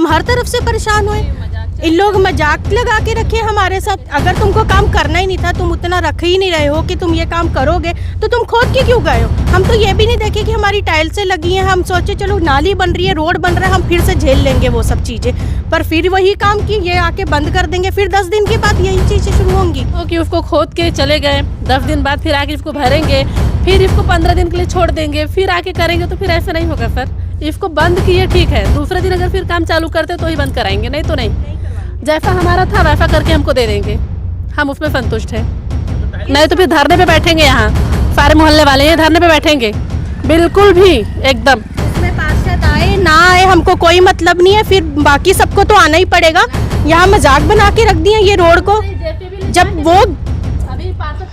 हर तरफ से परेशान हुए। इन लोग मजाक लगा के रखे हमारे साथ। अगर तुमको काम करना ही नहीं था, तुम उतना रख ही नहीं रहे हो कि तुम ये काम करोगे, तो तुम खोद के क्यों गए हो? हम तो ये भी नहीं देखे कि हमारी टाइल्सें लगी हैं। हम सोचे चलो नाली बन रही है, रोड बन रहा है, हम फिर से झेल लेंगे वो सब चीज़ें। पर फिर वही काम की ये आके बंद कर देंगे, फिर 10 दिन के बाद यही चीज़ें शुरू होंगी। कि उसको खोद के चले गए, 10 दिन बाद फिर आके इसको भरेंगे, फिर इसको 15 दिन के लिए छोड़ देंगे, फिर आके करेंगे, तो फिर ऐसा नहीं होगा सर। इसको बंद किए ठीक है, दूसरे दिन अगर फिर काम चालू करते तो ही बंद कराएंगे, नहीं तो नहीं। जैसा हमारा था वैसा करके हमको दे देंगे, हम उसमें संतुष्ट हैं। नहीं तो फिर धरने पे बैठेंगे, यहाँ सारे मोहल्ले वाले ये धरने पे बैठेंगे, बिल्कुल भी एकदम। इसमें पार्षद आए ना आए हमको कोई मतलब नहीं है, फिर बाकी सबको तो आना ही पड़ेगा। यहाँ मजाक बना के रख दिए ये रोड को। जब वो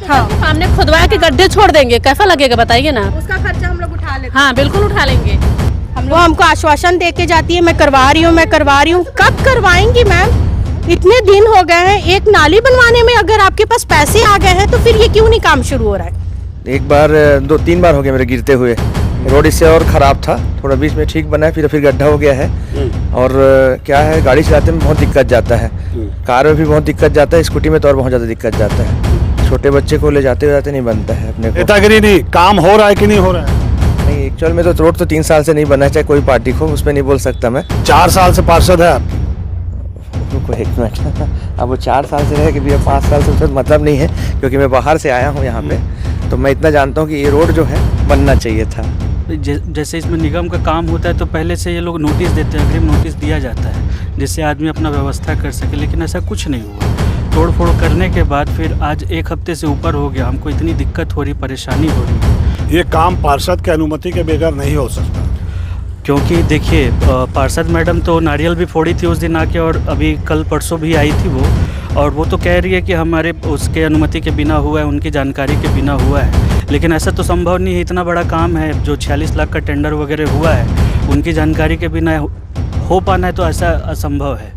हाँ सामने खुदवा के गड्ढे छोड़ देंगे, कैसा लगेगा बताइए ना। उसका खर्चा हम लोग उठा लेते। हाँ बिल्कुल उठा लेंगे। वो हमको आश्वासन दे के जाती है मैं करवा रही हूँ, मैं करवा रही हूँ। कब करवाएंगी मैम? इतने दिन हो गए हैं, एक नाली बनवाने में अगर आपके पास पैसे आ गए हैं तो फिर ये क्यों नहीं काम शुरू हो रहा है? एक बार 2-3 बार हो गया मेरे गिरते हुए। रोड इससे और ख़राब था, थोड़ा बीच में ठीक बना है, फिर गड्ढा हो गया है। और क्या है, गाड़ी चलाते में बहुत दिक्कत जाता है, कार में भी बहुत दिक्कत जाता है, स्कूटी में तो और बहुत ज़्यादा दिक्कत जाता है। छोटे बच्चे को ले जाते नहीं बनता है अपने को। नेतागिरी नहीं, काम हो रहा है कि नहीं हो रहा है? नहीं, एक्चुअल में तो रोड तो 3 साल से नहीं बना है, चाहे कोई पार्टी को, उस पर नहीं बोल सकता मैं। 4 साल से पार्षद है आप? रुको एक मिनट, अब वो 4 साल से रहे कि भैया 5 साल से उसका मतलब नहीं है, क्योंकि मैं बाहर से आया हूँ यहाँ पे, तो मैं इतना जानता हूँ कि ये रोड जो है बनना चाहिए था। जैसे इसमें निगम का काम होता है तो पहले से ये लोग नोटिस देते हैं, अग्रिम नोटिस दिया जाता है जिससे आदमी अपना व्यवस्था कर सके, लेकिन ऐसा कुछ नहीं हुआ। तोड़ फोड़ करने के बाद फिर आज 1 हफ्ते से ऊपर हो गया, हमको इतनी दिक्कत हो रही, परेशानी हो रही है। ये काम पार्षद की अनुमति के बगैर नहीं हो सकता, क्योंकि देखिए पार्षद मैडम तो नारियल भी फोड़ी थी उस दिन आके, और अभी कल परसों भी आई थी वो, और वो तो कह रही है कि हमारे उसके अनुमति के बिना हुआ है, उनकी जानकारी के बिना हुआ है। लेकिन ऐसा तो संभव नहीं है, इतना बड़ा काम है जो 46 लाख का टेंडर वगैरह हुआ है, उनकी जानकारी के बिना हो पाना है तो ऐसा असंभव है।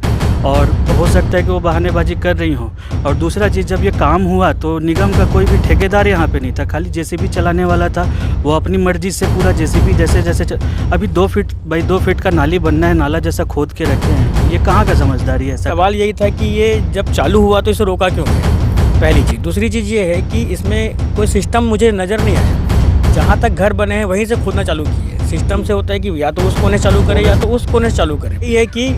और हो सकता है कि वो बहानेबाजी कर रही हो। और दूसरा चीज़, जब ये काम हुआ तो निगम का कोई भी ठेकेदार यहाँ पे नहीं था, खाली जेसीबी चलाने वाला था। वो अपनी मर्जी से पूरा जेसीबी जैसे अभी 2 फीट बाई 2 फीट का नाली बनना है, नाला जैसा खोद के रखे हैं। ये कहाँ का समझदारी है? सवाल यही था कि ये जब चालू हुआ तो इसे रोका क्यों गया, पहली चीज़। दूसरी चीज़ ये है कि इसमें कोई सिस्टम मुझे नज़र नहीं आया। जहाँ तक घर बने हैं वहीं से खोदना चालू किए। सिस्टम से होता है कि या तो उस कोने चालू करे या तो उस कोने से चालू करे। ये है कि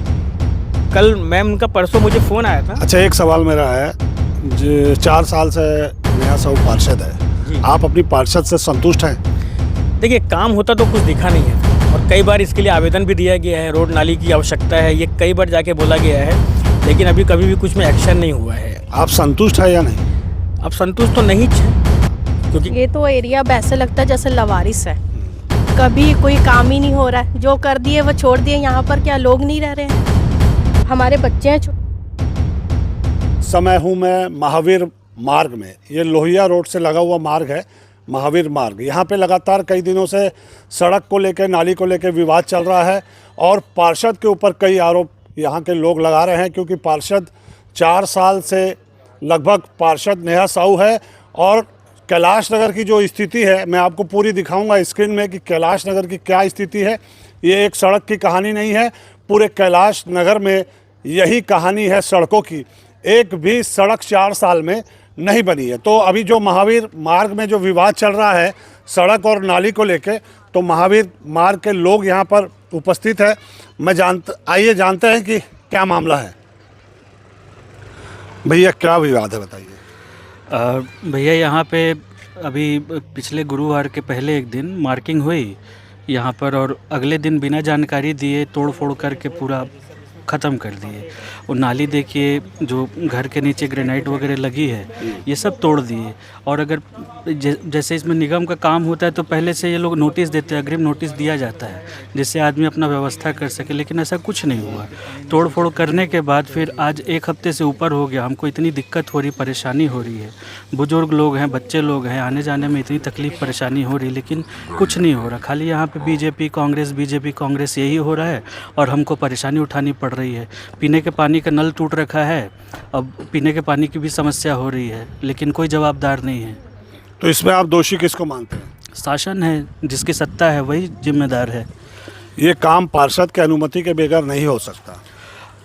कल मैम उनका परसों मुझे फ़ोन आया था। अच्छा, एक सवाल मेरा है, जो 4 साल से नया सब पार्षद है, आप अपनी पार्षद से संतुष्ट हैं? देखिए, काम होता तो कुछ दिखा नहीं है, और कई बार इसके लिए आवेदन भी दिया गया है, रोड नाली की आवश्यकता है, ये कई बार जाके बोला गया है, लेकिन अभी कभी भी कुछ में एक्शन नहीं हुआ है। आप संतुष्ट है या नहीं? अब संतुष्ट तो नहीं है, क्योंकि ये तो एरिया वैसे लगता है जैसे लवारिस है, कभी कोई काम ही नहीं हो रहा है। जो कर दिए वो छोड़ दिए। यहाँ पर क्या लोग नहीं रह रहे हैं? हमारे बच्चे हैं। समय हूँ मैं महावीर मार्ग में, ये लोहिया रोड से लगा हुआ मार्ग है, महावीर मार्ग। यहाँ पे लगातार कई दिनों से सड़क को लेकर, नाली को लेकर विवाद चल रहा है, और पार्षद के ऊपर कई आरोप यहाँ के लोग लगा रहे हैं, क्योंकि पार्षद 4 साल से लगभग पार्षद नेहा साहू है। और कैलाश नगर की जो स्थिति है, मैं आपको पूरी दिखाऊंगा स्क्रीन में कि कैलाश नगर की क्या स्थिति है। ये एक सड़क की कहानी नहीं है, पूरे कैलाश नगर में यही कहानी है सड़कों की। एक भी सड़क 4 साल में नहीं बनी है। तो अभी जो महावीर मार्ग में जो विवाद चल रहा है सड़क और नाली को लेके, तो महावीर मार्ग के लोग यहाँ पर उपस्थित है। आइए जानते हैं कि क्या मामला है। भैया, क्या विवाद है बताइए। भैया, यहाँ पे अभी पिछले गुरुवार के पहले एक दिन मार्किंग हुई यहाँ पर, और अगले दिन बिना जानकारी दिए तोड़ फोड़ करके पूरा ख़त्म कर दिए। और नाली देखिए, जो घर के नीचे ग्रेनाइट वगैरह लगी है, ये सब तोड़ दिए। और अगर जैसे इसमें निगम का काम होता है तो पहले से ये लोग नोटिस देते हैं, अग्रिम नोटिस दिया जाता है जिससे आदमी अपना व्यवस्था कर सके, लेकिन ऐसा कुछ नहीं हुआ। तोड़ फोड़ करने के बाद फिर आज 1 हफ्ते से ऊपर हो गया, हमको इतनी दिक्कत हो रही, परेशानी हो रही है। बुजुर्ग लोग हैं, बच्चे लोग हैं, आने जाने में इतनी तकलीफ़ परेशानी हो रही, लेकिन कुछ नहीं हो रहा। खाली यहाँ पे बीजेपी कांग्रेस यही हो रहा है, और हमको परेशानी उठानी पड़ रही है। पीने के पानी का नल टूट रखा है, अब पीने के पानी की भी समस्या हो रही है, लेकिन कोई जवाबदार नहीं है। तो इसमें आप दोषी किसको मानते हैं? शासन है, जिसकी सत्ता है वही जिम्मेदार है। ये काम पार्षद की अनुमति के बगैर नहीं हो सकता।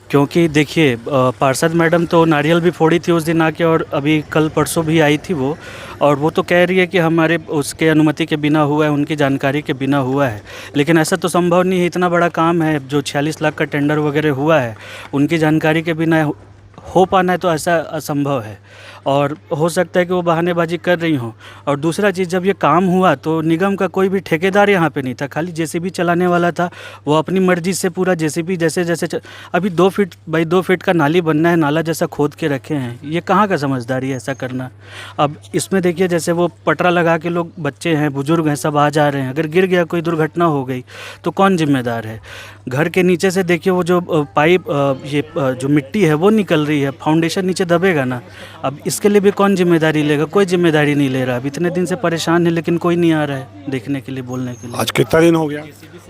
क्योंकि देखिए पार्षद मैडम तो नारियल भी फोड़ी थी उस दिन आके, और अभी कल परसों भी आई थी वो, और वो तो कह रही है कि हमारे उसके अनुमति के बिना हुआ है, उनकी जानकारी के बिना हुआ है। लेकिन ऐसा तो संभव नहीं है, इतना बड़ा काम है जो 46 लाख का टेंडर वगैरह हुआ है, उनकी जानकारी के बिना हो पाना है तो ऐसा असंभव है। और हो सकता है कि वो बहानेबाजी कर रही हों। और दूसरा चीज़, जब ये काम हुआ तो निगम का कोई भी ठेकेदार यहाँ पे नहीं था, खाली जेसीबी चलाने वाला था। वो अपनी मर्जी से पूरा जेसीबी जैसे अभी 2 फीट बाई 2 फीट का नाली बनना है, नाला जैसा खोद के रखे हैं। ये कहाँ का समझदारी है ऐसा करना। अब इसमें देखिए जैसे वो पटरा लगा के लोग, बच्चे हैं, बुजुर्ग हैं, सब आ जा रहे हैं, अगर गिर गया, कोई दुर्घटना हो गई तो कौन जिम्मेदार है। घर के नीचे से देखिए वो जो पाइप, ये जो मिट्टी है वो निकल रही है, फाउंडेशन नीचे दबेगा ना। अब इसके लिए भी कौन जिम्मेदारी लेगा, कोई जिम्मेदारी नहीं ले रहा। अब इतने दिन से परेशान है लेकिन कोई नहीं आ रहा है देखने के लिए, बोलने के लिए। आज कितना दिन हो गया?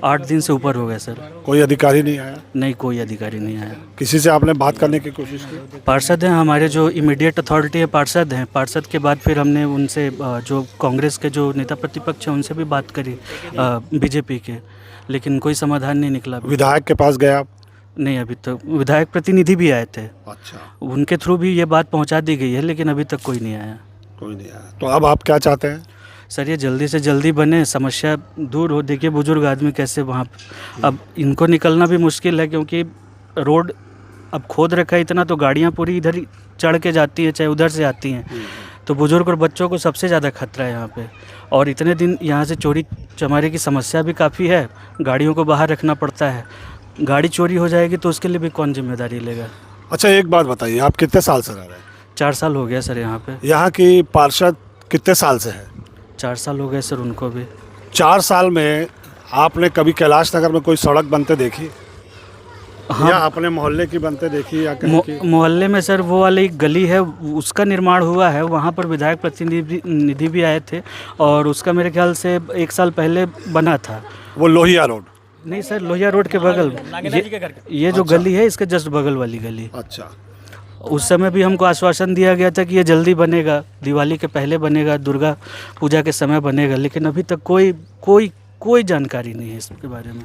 8 दिन से ऊपर हो गया सर। कोई अधिकारी नहीं आया? नहीं, कोई अधिकारी नहीं आया। किसी से आपने बात करने की कोशिश की? पार्षद हैं हमारे, जो इमीडिएट अथॉरिटी है पार्षद हैं। पार्षद के बाद फिर हमने उनसे जो कांग्रेस के जो नेता प्रतिपक्ष हैं उनसे भी बात करी, बीजेपी के, लेकिन कोई समाधान नहीं निकला। विधायक के पास गया आप? नहीं, अभी तक विधायक प्रतिनिधि भी आए थे, अच्छा, उनके थ्रू भी ये बात पहुंचा दी गई है, लेकिन अभी तक कोई नहीं आया। कोई नहीं आया। तो अब आप क्या चाहते हैं? सर ये जल्दी से जल्दी बने, समस्या दूर हो। देखिए बुजुर्ग आदमी कैसे वहाँ, अब इनको निकलना भी मुश्किल है क्योंकि रोड अब खोद रखा है इतना, तो गाड़ियाँ पूरी इधर ही चढ़ के जाती हैं, चाहे उधर से आती हैं। तो बुजुर्ग और बच्चों को सबसे ज़्यादा खतरा है यहाँ पे। और इतने दिन यहाँ से चोरी चमारी की समस्या भी काफ़ी है, गाड़ियों को बाहर रखना पड़ता है। गाड़ी चोरी हो जाएगी तो उसके लिए भी कौन जिम्मेदारी लेगा। अच्छा, एक बात बताइए, आप कितने साल से रह रहे हैं? 4 साल हो गया सर यहाँ पे। यहाँ की पार्षद कितने साल से है? 4 साल हो गए सर उनको भी। 4 साल में आपने कभी कैलाश नगर में कोई सड़क बनते देखी? हाँ, या अपने मोहल्ले की बनते देखी या कहीं की? मोहल्ले में सर वो वाली गली है, उसका निर्माण हुआ है, वहाँ पर विधायक प्रतिनिधि भी आए थे, और उसका मेरे ख्याल से 1 साल पहले बना था। वो लोहिया रोड? नहीं सर, लोहिया रोड के बगल, ये जो गली है इसके जस्ट बगल वाली गली। अच्छा, उस समय भी हमको आश्वासन दिया गया था कि ये जल्दी बनेगा, दिवाली के पहले बनेगा, दुर्गा पूजा के समय बनेगा, लेकिन अभी तक कोई जानकारी नहीं है इसके बारे में।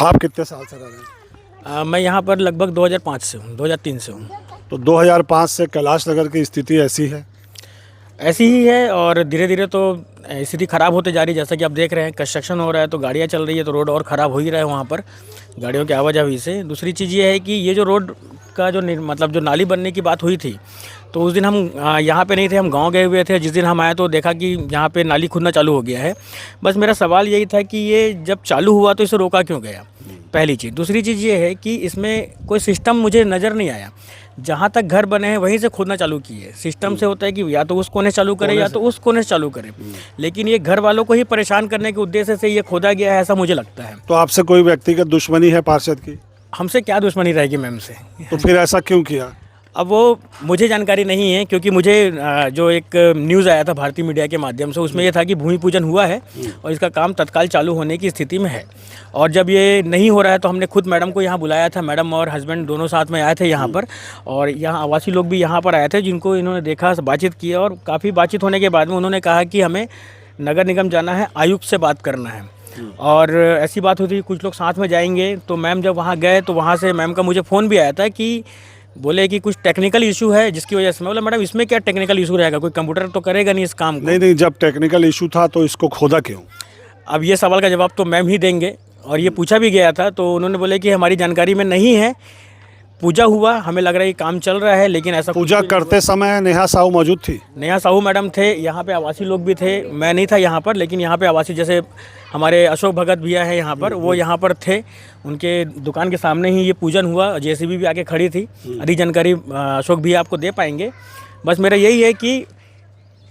आप कितने साल से रह रहे हैं? मैं यहाँ पर लगभग 2005 से हूँ, 2003 से हूँ। तो 2005 से कैलाश नगर की स्थिति ऐसी है? ऐसी ही है, और धीरे धीरे तो स्थिति ख़राब होते जा रही है। जैसा कि आप देख रहे हैं, कंस्ट्रक्शन हो रहा है तो गाड़ियाँ चल रही है, तो रोड और ख़राब हो ही रहा है वहाँ पर गाड़ियों की आवाजाही से। दूसरी चीज़ ये है कि ये जो रोड का जो मतलब जो नाली बनने की बात हुई थी, तो उस दिन हम यहाँ पे नहीं थे, हम गांव गए हुए थे। जिस दिन हम आए तो देखा कि यहाँ पे नाली खुदना चालू हो गया है। बस मेरा सवाल यही था कि ये जब चालू हुआ तो इसे रोका क्यों गया, पहली चीज़। दूसरी चीज़ ये है कि इसमें कोई सिस्टम मुझे नज़र नहीं आया। जहाँ तक घर बने हैं वहीं से खोदना चालू किए। सिस्टम से होता है कि या तो उस कोने से चालू करें या तो उस कोने से चालू करें, लेकिन ये घर वालों को ही परेशान करने के उद्देश्य से ये खोदा गया है, ऐसा मुझे लगता है। तो आपसे कोई व्यक्तिगत दुश्मनी है पार्षद की? हमसे क्या दुश्मनी रहेगी मैम से? तो फिर ऐसा क्यों किया? अब वो मुझे जानकारी नहीं है, क्योंकि मुझे जो एक न्यूज़ आया था भारतीय मीडिया के माध्यम से, उसमें ये था कि भूमि पूजन हुआ है और इसका काम तत्काल चालू होने की स्थिति में है। और जब ये नहीं हो रहा है तो हमने खुद मैडम को यहाँ बुलाया था। मैडम और हस्बैंड दोनों साथ में आए थे यहाँ पर, और यहाँ आवासी लोग भी यहाँ पर आए थे, जिनको इन्होंने देखा, बातचीत की, और काफ़ी बातचीत होने के बाद में उन्होंने कहा कि हमें नगर निगम जाना है, आयुक्त से बात करना है। और ऐसी बात हुई थी कुछ लोग साथ में जाएंगे। तो मैम जब वहाँ गए तो वहाँ से मैम का मुझे फ़ोन भी आया था कि बोले कि कुछ टेक्निकल इशू है जिसकी वजह से। मैं बोला मैडम इसमें क्या टेक्निकल इशू रहेगा, कोई कंप्यूटर तो करेगा नहीं इस काम को। नहीं, जब टेक्निकल इशू था तो इसको खोदा क्यों? अब ये सवाल का जवाब तो मैम ही देंगे, और ये पूछा भी गया था तो उन्होंने बोले कि हमारी जानकारी में नहीं है। पूजा हुआ, हमें लग रहा है कि काम चल रहा है, लेकिन ऐसा पूजा करते समय नेहा साहू मौजूद थी? नेहा साहू मैडम थे, यहाँ पे आवासी लोग भी थे, मैं नहीं था यहाँ पर, लेकिन यहाँ पे आवासी जैसे हमारे अशोक भगत भैया हैं यहाँ पर, वो यहाँ पर थे। उनके दुकान के सामने ही ये पूजन हुआ, जेसीबी भी आके खड़ी थी। अधिक जानकारी अशोक भैया आपको दे पाएंगे। बस मेरा यही है कि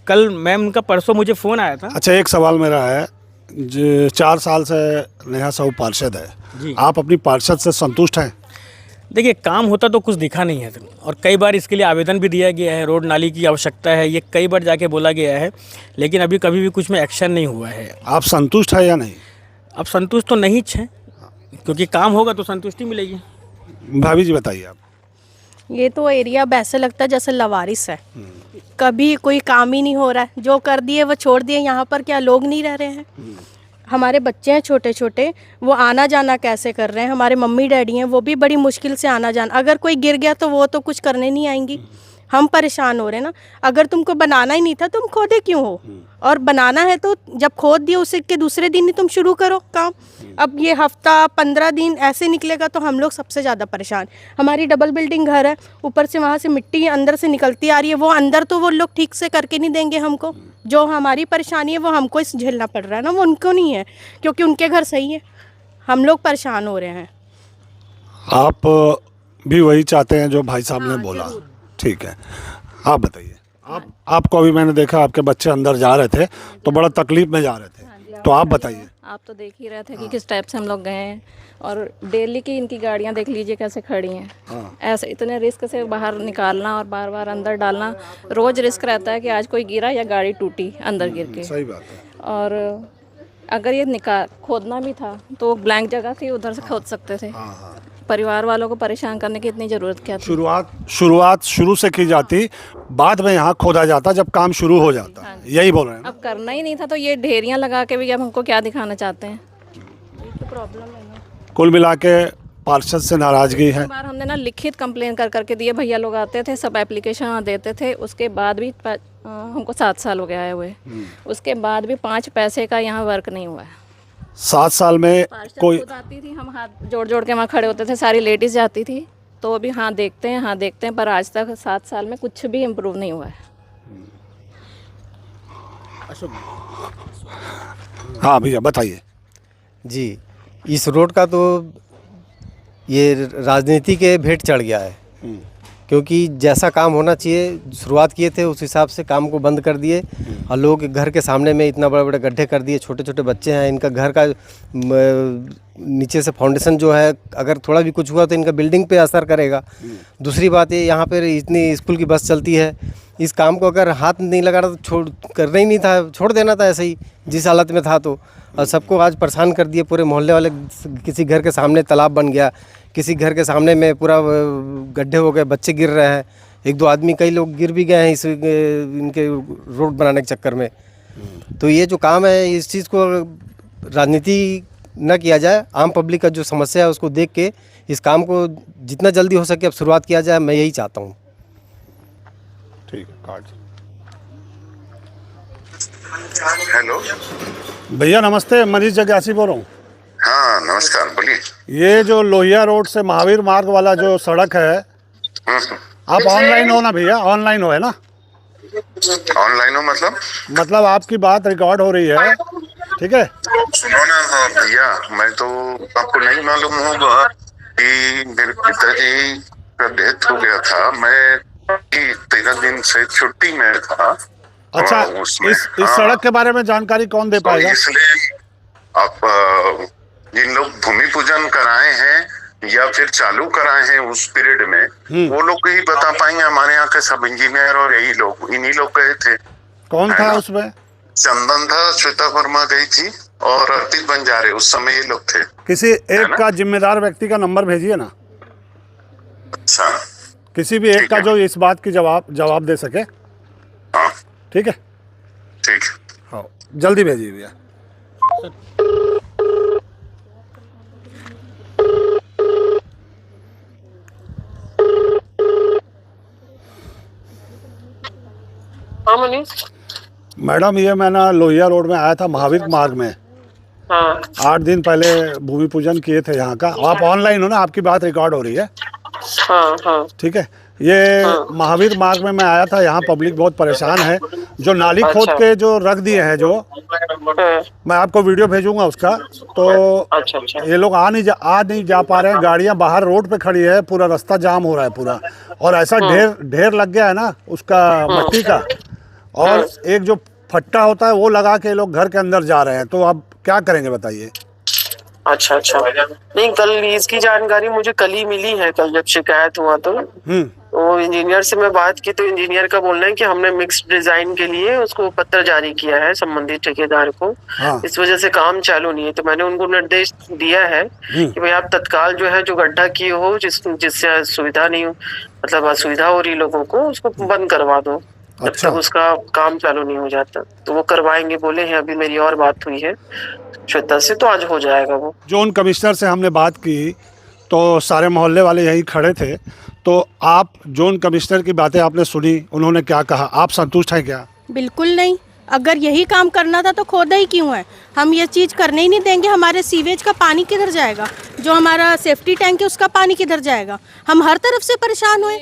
कल मैम का परसों मुझे फ़ोन आया था। अच्छा, एक सवाल मेरा है, जो 4 साल से नेहा साहू पार्षद है जी, आप अपनी पार्षद से संतुष्ट हैं? देखिए काम होता तो कुछ दिखा नहीं है, और कई बार इसके लिए आवेदन भी दिया गया है, रोड नाली की आवश्यकता है, ये कई बार जाके बोला गया है, लेकिन अभी कभी भी कुछ में एक्शन नहीं हुआ है। आप संतुष्ट है या नहीं? अब संतुष्ट तो नहीं हैं, क्योंकि काम होगा तो संतुष्टि मिलेगी। भाभी जी बताइए आप। ये तो एरिया वैसे लगता है जैसे लवारिस है, कभी कोई काम ही नहीं हो रहा है। जो कर दिए वो छोड़ दिए। यहाँ पर क्या लोग नहीं रह रहे हैं? हमारे बच्चे हैं छोटे छोटे, वो आना जाना कैसे कर रहे हैं। हमारे मम्मी डैडी हैं, वो भी बड़ी मुश्किल से आना जाना, अगर कोई गिर गया तो वो तो कुछ करने नहीं आएंगी। हम परेशान हो रहे हैं ना। अगर तुमको बनाना ही नहीं था तुम खोदे क्यों हो, और बनाना है तो जब खोद दिया उसे के दूसरे दिन ही तुम शुरू करो काम। अब ये हफ्ता 15 दिन ऐसे निकलेगा तो हम लोग सबसे ज़्यादा परेशान। हमारी डबल बिल्डिंग घर है, ऊपर से वहाँ से मिट्टी अंदर से निकलती आ रही है, वो अंदर तो वो लोग ठीक से करके नहीं देंगे हमको। जो हमारी परेशानी है वो हमको इस झेलना पड़ रहा है ना, वो उनको नहीं है, क्योंकि उनके घर सही है। हम लोग परेशान हो रहे हैं। आप भी वही चाहते हैं जो भाई साहब ने बोला? ठीक है, आप बताइए। आपको अभी मैंने देखा आपके बच्चे अंदर जा रहे थे तो बड़ा तकलीफ में जा रहे थे, तो आप बताइए। आप तो देख ही रहे थे कि किस टाइप से हम लोग गए हैं, और डेली की इनकी गाड़ियां देख लीजिए कैसे खड़ी हैं। ऐसे इतने रिस्क से बाहर निकालना और बार बार अंदर डालना, रोज रिस्क रहता है कि आज कोई गिरा या गाड़ी टूटी अंदर गिर के। सही बात है। और अगर ये खोदना भी था तो ब्लैंक जगह थी, उधर से खोद सकते थे। परिवार वालों को परेशान करने की इतनी ज़रूरत क्या थी? शुरुआत शुरू से की जाती, बाद में यहाँ खोदा जाता जब काम शुरू हो जाता। यही बोल रहे हैं। अब करना ही नहीं था तो ये ढेरियाँ लगा के भी अब हमको क्या दिखाना चाहते हैं? तो प्रॉब्लम है ना। कुल मिला के पार्षद से नाराजगी है। बार हमने ना लिखित कंप्लेन कर करके दिए, भैया लोग आते थे, सब एप्लीकेशन देते थे, उसके बाद भी हमको 7 साल हो गया है हुए, उसके बाद भी 5 पैसे का यहाँ वर्क नहीं हुआ है। 7 साल में कोई खुद आती थी, हम हाथ जोड़ जोड़ के वहाँ खड़े होते थे, सारी लेडीज़ जाती थी, तो अभी हाँ देखते हैं, पर आज तक 7 साल में कुछ भी इम्प्रूव नहीं हुआ है। हाँ भैया बताइए। जी, इस रोड का तो ये राजनीति के भेंट चढ़ गया है, क्योंकि जैसा काम होना चाहिए शुरुआत किए थे उस हिसाब से काम को बंद कर दिए, और लोग घर के सामने में इतना बड़े बड़े गड्ढे कर दिए। छोटे छोटे बच्चे हैं, इनका घर का नीचे से फाउंडेशन जो है, अगर थोड़ा भी कुछ हुआ तो इनका बिल्डिंग पे असर करेगा। दूसरी बात ये, यहाँ पर इतनी स्कूल की बस चलती है, इस काम को अगर हाथ नहीं लगा रहा तो करना ही नहीं था, छोड़ देना था ऐसे ही जिस हालत में था। तो और सबको आज परेशान कर दिए, पूरे मोहल्ले वाले। किसी घर के सामने तालाब बन गया, किसी घर के सामने में पूरा गड्ढे हो गए, बच्चे गिर रहे हैं, 1-2 आदमी, कई लोग गिर भी गए हैं इस इनके रोड बनाने के चक्कर में। तो ये जो काम है, इस चीज़ को राजनीति न किया जाए, आम पब्लिक का जो समस्या है उसको देख के इस काम को जितना जल्दी हो सके अब शुरुआत किया जाए, मैं यही चाहता हूँ। ठीक है, कार्ड। हेलो भैया नमस्ते, मनीष जग्यासी बोल रहा हूँ। हाँ नमस्कार, बोलिए। ये जो लोहिया रोड से महावीर मार्ग वाला जो सड़क है, आप ऑनलाइन हो ना भैया? ऑनलाइन हो है ना? ऑनलाइन हो मतलब आपकी बात रिकॉर्ड हो रही है, ठीक है? सुनो ना। हाँ भैया, मैं तो आपको नहीं मालूम होगा कि मेरे पिताजी का डेथ हो गया था। मैं 13 दिन से छुट्टी में था। अच्छा, इस सड़क के बारे में जानकारी कौन दे पाएगा? इसलिए आप जिन लोग भूमि पूजन कराए हैं या फिर चालू कराए हैं उस पीरियड में, वो लोग ही बता पाएंगे। हमारे यहाँ के सब इंजीनियर और यही लोग, इन्हीं लोग गए थे। कौन था उसमें? चंदन था, श्वेता वर्मा गई थी और अर्पित बंजारे, उस समय ये लोग थे। किसी एक का जिम्मेदार व्यक्ति का नंबर भेजिए ना। अच्छा, किसी भी एक का जो इस बात की जवाब दे सके। हाँ ठीक है, ठीक है। हाँ जल्दी भेजिए भैया। हाँ मनीष। मैडम, ये मैं ना लोहिया रोड में आया था, महावीर मार्ग में। हाँ 8 दिन पहले भूमि पूजन किए थे यहाँ का। आप ऑनलाइन हो ना? आपकी बात रिकॉर्ड हो रही है। हाँ हाँ ठीक है। ये महावीर मार्ग में मैं आया था, यहाँ पब्लिक बहुत परेशान है। जो नाली खोद के जो रख दिए हैं, जो मैं आपको वीडियो भेजूंगा उसका, तो अच्छा। ये लोग आ नहीं जा पा रहे हैं। गाड़ियां बाहर रोड पे खड़ी है, पूरा रास्ता जाम हो रहा है पूरा, और ऐसा ढेर लग गया है ना उसका, मट्टी का। और एक जो फट्टा होता है वो लगा के लोग घर के अंदर जा रहे हैं। तो अब क्या करेंगे बताइए? अच्छा नहीं, कल इसकी जानकारी मुझे कल ही मिली है। कल जब शिकायत हुआ तो इंजीनियर से मैं बात की, तो इंजीनियर का बोलना है कि हमने मिक्स्ड डिजाइन के लिए उसको पत्र जारी किया है संबंधित ठेकेदार को। इस वजह से काम चालू नहीं है। तो मैंने उनको निर्देश दिया है कि भाई आप तत्काल जो है, जो गड्ढा किए हो, जिससे सुविधा नहीं हो, मतलब असुविधा हो रही लोगों को, उसको बंद करवा दो जब तक उसका काम चालू नहीं हो जाता। तो वो करवाएंगे बोले हैं। अभी मेरी और बात हुई है श्वेता से, तो आज हो जाएगा वो। जोन कमिश्नर से हमने बात की तो सारे मोहल्ले वाले यहीं खड़े थे, तो आप जोन कमिश्नर की बातें आपने सुनी, उन्होंने क्या कहा, आप संतुष्ट हैं क्या? बिल्कुल नहीं। अगर यही काम करना था तो खोदा ही क्यों है? हम ये चीज़ करने ही नहीं देंगे। हमारे सीवेज का पानी किधर जाएगा? जो हमारा सेफ्टी टैंक है उसका पानी किधर जाएगा? हम हर तरफ से परेशान हुए।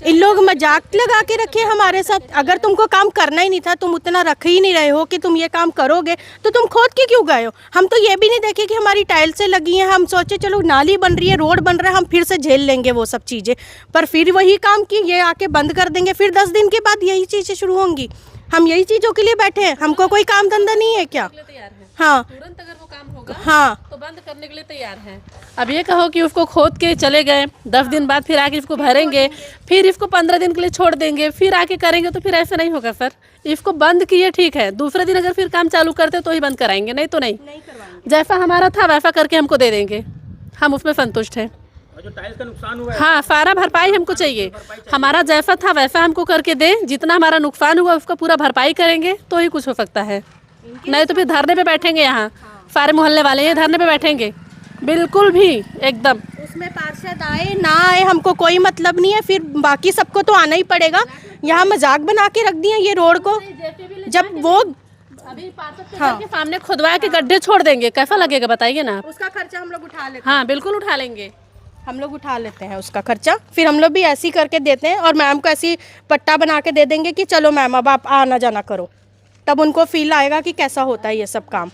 इन लोग मजाक लगा के रखे हमारे साथ। अगर तुमको काम करना ही नहीं था, तुम उतना रख ही नहीं रहे हो कि तुम ये काम करोगे, तो तुम खोद के क्यों गए हो? हम तो ये भी नहीं देखे कि हमारी टाइल्सें लगी हैं। हम सोचे चलो नाली बन रही है, रोड बन रहा है, हम फिर से झेल लेंगे वो सब चीज़ें। पर फिर वही काम की, ये आके बंद कर देंगे, फिर 10 दिन के बाद यही चीज़ें शुरू होंगी। हम यही चीज़ों के लिए बैठे हैं, हमको कोई काम धंधा नहीं है क्या? हाँ, तुरंत अगर वो काम होगा हाँ, तो बंद करने के लिए तैयार हैं। अब ये कहो कि उसको खोद के चले गए, 10 दिन बाद फिर आके इसको भरेंगे, फिर इसको 15 दिन के लिए छोड़ देंगे, फिर आके करेंगे, तो फिर ऐसा नहीं होगा सर। इसको बंद किए ठीक है, दूसरे दिन अगर फिर काम चालू करते तो ही बंद कराएंगे, नहीं तो नहीं। जैसा हमारा था वैसा करके हमको दे देंगे, हम उसमें संतुष्ट हैं। जो टाइल्स का नुकसान हुआ है, हाँ, सारा भरपाई हमको चाहिए। हमारा जैसा था वैसा हमको करके दे, जितना हमारा नुकसान हुआ उसका पूरा भरपाई करेंगे तो ही कुछ हो सकता है, नहीं तो फिर धरने पे बैठेंगे। यहाँ सारे मोहल्ले वाले ये धरने पे बैठेंगे, बिल्कुल भी एकदम। उसमें पार्षद आए ना आए हमको कोई मतलब नहीं है, फिर बाकी सबको तो आना ही पड़ेगा। यहाँ मजाक बना के रख दिए ये रोड को। जब वो अभी पार्षद के घर के सामने खुदवा के गड्ढे छोड़ देंगे, कैसा लगेगा बताइए ना आप? उसका खर्चा हम लोग उठा लेते हैं। हाँ, बिल्कुल उठा लेंगे, हम लोग उठा लेते हैं उसका खर्चा। फिर हम लोग भी ऐसे ही करके देते हैं और मैम को ऐसी पट्टा बना के दे देंगे कि चलो मैम अब आप आना जाना करो। तब उनको फील आएगा कि कैसा होता है ये सब काम।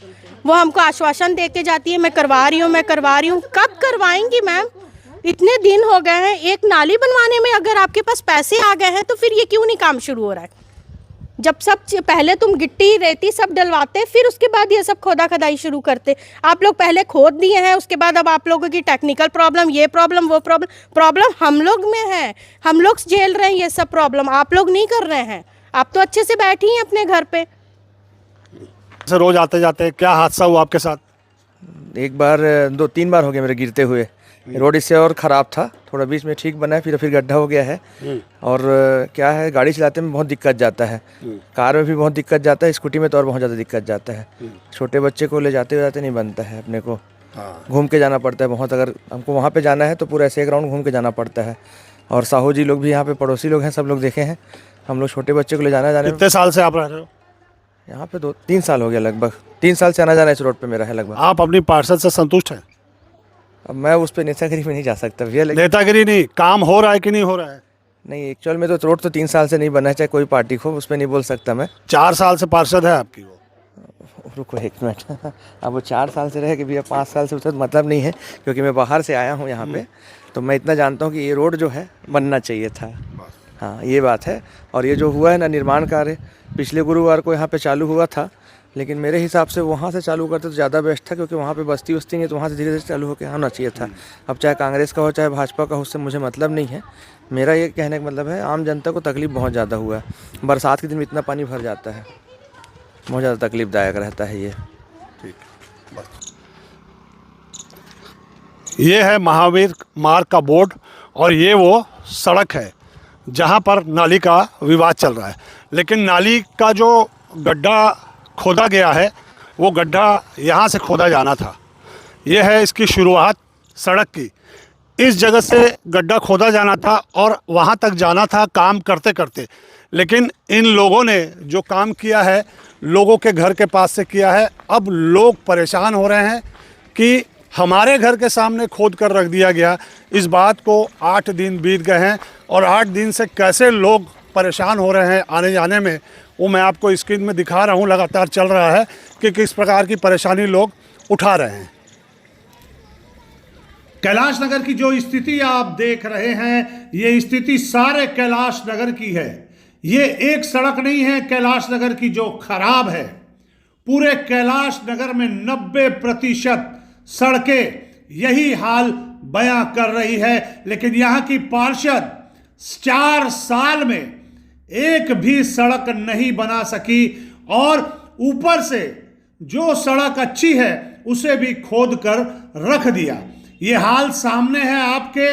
वो हमको आश्वासन दे के जाती है, मैं करवा रही हूँ, मैं करवा रही हूँ। कब करवाएंगी मैम? इतने दिन हो गए हैं, एक नाली बनवाने में अगर आपके पास पैसे आ गए हैं तो फिर ये क्यों नहीं काम शुरू हो रहा है? जब सब पहले तुम गिट्टी रेती सब डलवाते, फिर उसके बाद ये सब खोदा खदाई शुरू करते। आप लोग पहले खोद दिए हैं, उसके बाद अब आप लोगों की टेक्निकल प्रॉब्लम, ये प्रॉब्लम, वो प्रॉब्लम हम लोग में है। हम लोग झेल रहे हैं ये सब प्रॉब्लम, आप लोग नहीं कर रहे हैं। आप तो अच्छे से बैठी हैं अपने घर पे। रोज आते जाते क्या हादसा हुआ आपके साथ? एक बार 2-3 बार हो गया मेरे गिरते हुए। रोड इससे और ख़राब था, थोड़ा बीच में ठीक बना है, फिर गड्ढा हो गया है। और क्या है, गाड़ी चलाते में बहुत दिक्कत जाता है, कार में भी बहुत दिक्कत जाता है, स्कूटी में तो और बहुत ज़्यादा दिक्कत जाता है। छोटे बच्चे को ले जाते नहीं बनता है, अपने को घूम के जाना पड़ता है बहुत। अगर हमको वहाँ पे जाना है तो पूरा ऐसे एक राउंड घूम के जाना पड़ता है। और साहू जी लोग भी यहाँ पे पड़ोसी लोग हैं, सब लोग देखे हैं। हम लोग छोटे बच्चे को ले जाने कितने साल से आप रह रहे हो यहाँ पे? 2-3 साल हो गया लगभग, 3 साल से आना जाना इस रोड पे मेरा है लगभग। आप अपनी पार्षद से संतुष्ट हैं? अब मैं उस पर नेतागिरी में नहीं जा सकता भैया, लेकिन नेतागिरी नहीं, काम हो रहा है कि नहीं हो रहा है? नहीं, एक्चुअल में तो रोड तो 3 साल से नहीं बना है, चाहे कोई पार्टी हो, उस पर नहीं बोल सकता मैं। 4 साल से पार्षद है आपकी वो? रुको 1 मिनट अब वो 4 साल से रहे कि भैया 5 साल से उसका मतलब नहीं है, क्योंकि मैं बाहर से आया हूँ यहाँ पे। तो मैं इतना जानता हूँ कि ये रोड जो है बनना चाहिए था। हाँ, ये बात है। और ये जो हुआ है ना निर्माण कार्य, पिछले गुरुवार को यहाँ पे चालू हुआ था, लेकिन मेरे हिसाब से वहाँ से चालू करते तो ज़्यादा बेस्ट था, क्योंकि वहाँ पे बस्ती वस्ती नहीं, तो वहाँ से धीरे धीरे चालू होकर आना चाहिए था। अब चाहे कांग्रेस का हो चाहे भाजपा का हो, उससे मुझे मतलब नहीं है। मेरा ये कहने का मतलब है, आम जनता को तकलीफ बहुत ज़्यादा हुआ है। बरसात के दिन में इतना पानी भर जाता है, बहुत ज़्यादा तकलीफदायक रहता है ये। ये है महावीर मार्ग का बोर्ड और ये वो सड़क है जहाँ पर नाली का विवाद चल रहा है। लेकिन नाली का जो गड्ढा खोदा गया है, वो गड्ढा यहाँ से खोदा जाना था। ये है इसकी शुरुआत सड़क की। इस जगह से गड्ढा खोदा जाना था और वहाँ तक जाना था काम करते करते। लेकिन इन लोगों ने जो काम किया है, लोगों के घर के पास से किया है। अब लोग परेशान हो रहे हैं कि हमारे घर के सामने खोद कर रख दिया गया। इस बात को 8 दिन बीत गए हैं और 8 दिन से कैसे लोग परेशान हो रहे हैं आने जाने में, वो मैं आपको स्क्रीन में दिखा रहा हूँ। लगातार चल रहा है कि किस प्रकार की परेशानी लोग उठा रहे हैं। कैलाश नगर की जो स्थिति आप देख रहे हैं, ये स्थिति सारे कैलाश नगर की है। ये एक सड़क नहीं है कैलाश नगर की जो खराब है। पूरे कैलाश नगर में 90% सड़कें यही हाल बयां कर रही है। लेकिन यहां की पार्षद 4 साल में एक भी सड़क नहीं बना सकी और ऊपर से जो सड़क अच्छी है उसे भी खोद कर रख दिया। ये हाल सामने है आपके।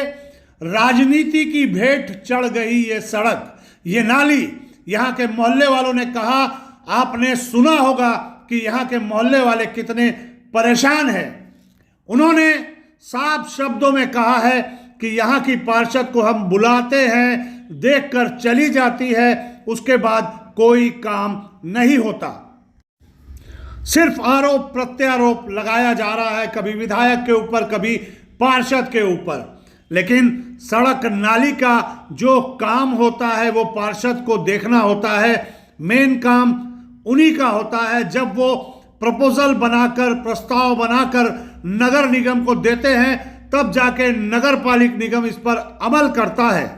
राजनीति की भेंट चढ़ गई ये सड़क, ये नाली। यहाँ के मोहल्ले वालों ने कहा, आपने सुना होगा कि यहाँ के मोहल्ले वाले कितने परेशान है। उन्होंने साफ शब्दों में कहा है कि यहाँ की पार्षद को हम बुलाते हैं, देखकर चली जाती है, उसके बाद कोई काम नहीं होता। सिर्फ आरोप प्रत्यारोप लगाया जा रहा है, कभी विधायक के ऊपर, कभी पार्षद के ऊपर। लेकिन सड़क नाली का जो काम होता है वो पार्षद को देखना होता है। मेन काम उन्हीं का होता है जब वो प्रपोजल बनाकर, प्रस्ताव बनाकर नगर निगम को देते हैं, तब जाके नगर पालिक निगम इस पर अमल करता है।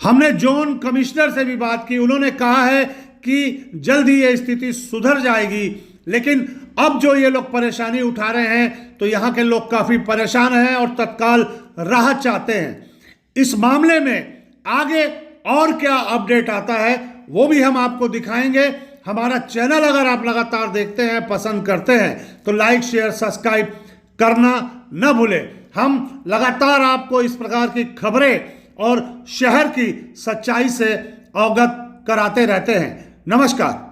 हमने जोन कमिश्नर से भी बात की, उन्होंने कहा है कि जल्द ही ये स्थिति सुधर जाएगी। लेकिन अब जो ये लोग परेशानी उठा रहे हैं तो यहाँ के लोग काफ़ी परेशान हैं और तत्काल राहत चाहते हैं। इस मामले में आगे और क्या अपडेट आता है वो भी हम आपको दिखाएंगे। हमारा चैनल अगर आप लगातार देखते हैं, पसंद करते हैं तो लाइक, शेयर, सब्सक्राइब करना न भूलें। हम लगातार आपको इस प्रकार की खबरें और शहर की सच्चाई से अवगत कराते रहते हैं। नमस्कार।